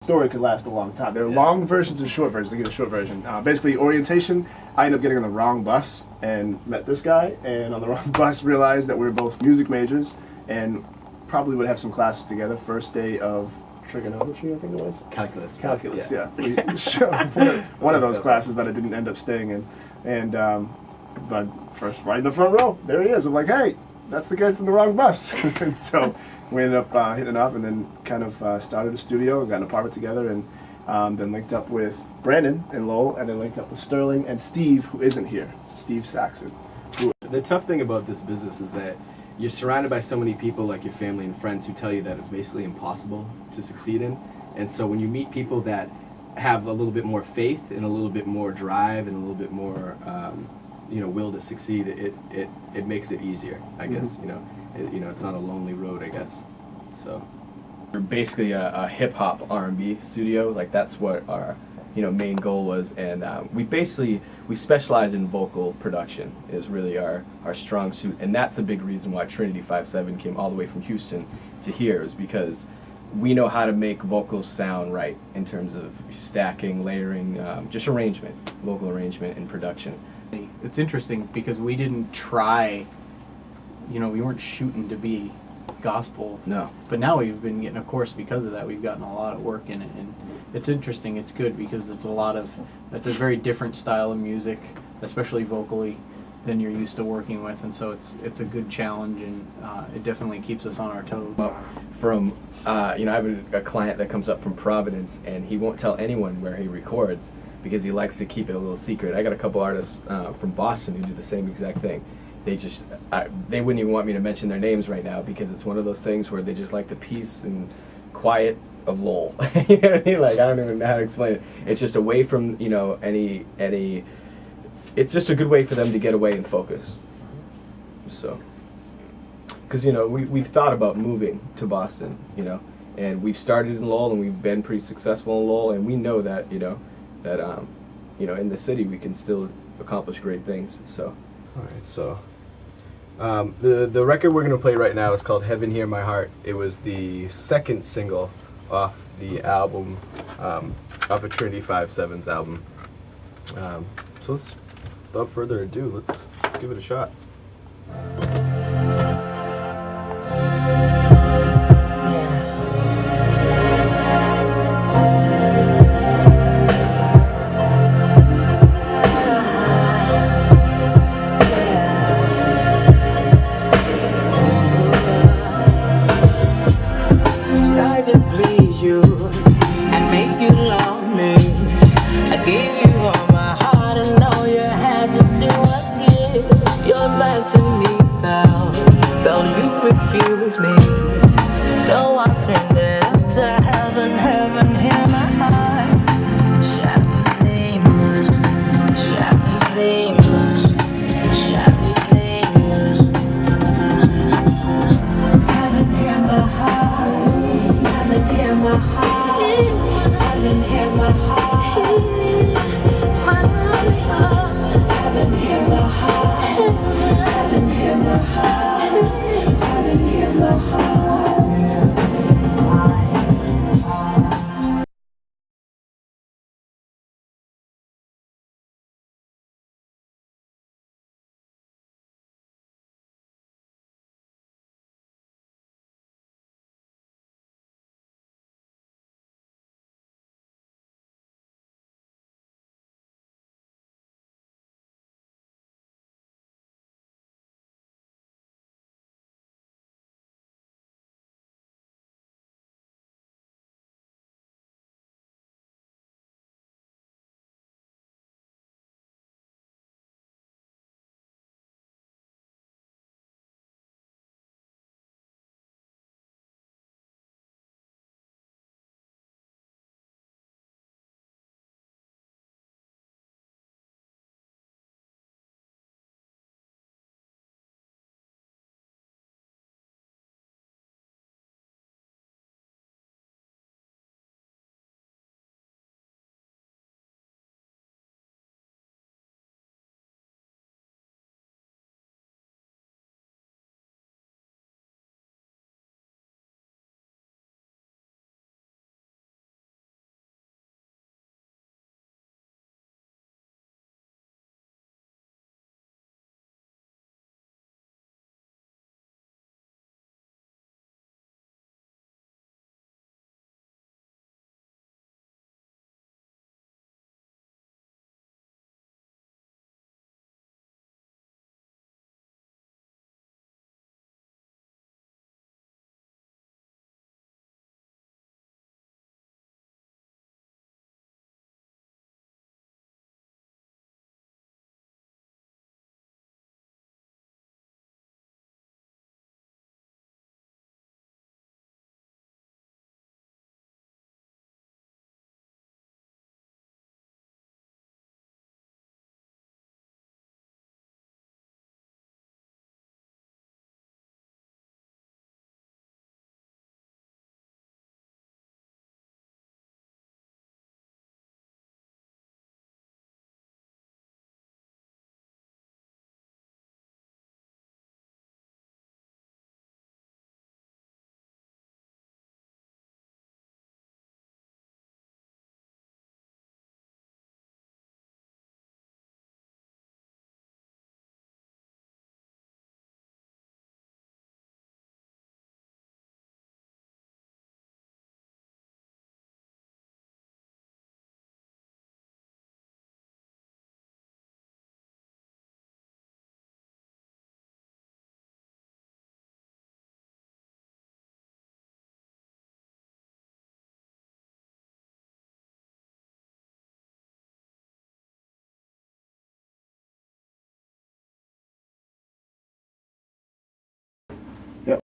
Story could last a long time. There are long versions and short versions. I get a short version. Basically, orientation, I ended up getting on the wrong bus and met this guy, and on the wrong bus realized that we were both music majors and probably would have some classes together. First day of trigonometry, I think it was? Calculus, yeah. One of those classes that I didn't end up staying in. And, but first, right in the front row, there he is. I'm like, hey, that's the guy from the wrong bus. And so we ended up hitting it up, and then kind of started a studio and got an apartment together, and then linked up with Brandon and Lowell, and then linked up with Sterling and Steve, who isn't here, Steve Saxon. The tough thing about this business is that you're surrounded by so many people like your family and friends who tell you that it's basically impossible to succeed in. And so when you meet people that have a little bit more faith and a little bit more drive and a little bit more will to succeed, it makes it easier, I guess. It's not a lonely road, I guess. So we're basically a hip-hop R&B studio. Like, that's what our main goal was, and we specialize in vocal production is really our strong suit, and that's a big reason why Trinity 57 came all the way from Houston to here, is because we know how to make vocals sound right in terms of stacking, layering, just arrangement, vocal arrangement and production. It's interesting because we didn't try, we weren't shooting to be gospel. No. But now we've been getting, of course, because of that, we've gotten a lot of work in it, and it's interesting. It's good because it's a very different style of music, especially vocally, than you're used to working with, and so it's a good challenge, and it definitely keeps us on our toes. Well, I have a client that comes up from Providence, and he won't tell anyone where he records because he likes to keep it a little secret. I got a couple artists from Boston who do the same exact thing. They wouldn't even want me to mention their names right now because it's one of those things where they just like the peace and quiet of Lowell. You know what I mean? Like, I don't even know how to explain it. It's just away from any. It's just a good way for them to get away and focus. So, because we've thought about moving to Boston, and we've started in Lowell and we've been pretty successful in Lowell, and we know that in the city we can still accomplish great things. So. All right, so the record we're going to play right now is called Heaven Hear My Heart. It was the second single off the album, off of Trinity 57's album. So without further ado, let's give it a shot. Heaven hear my heart.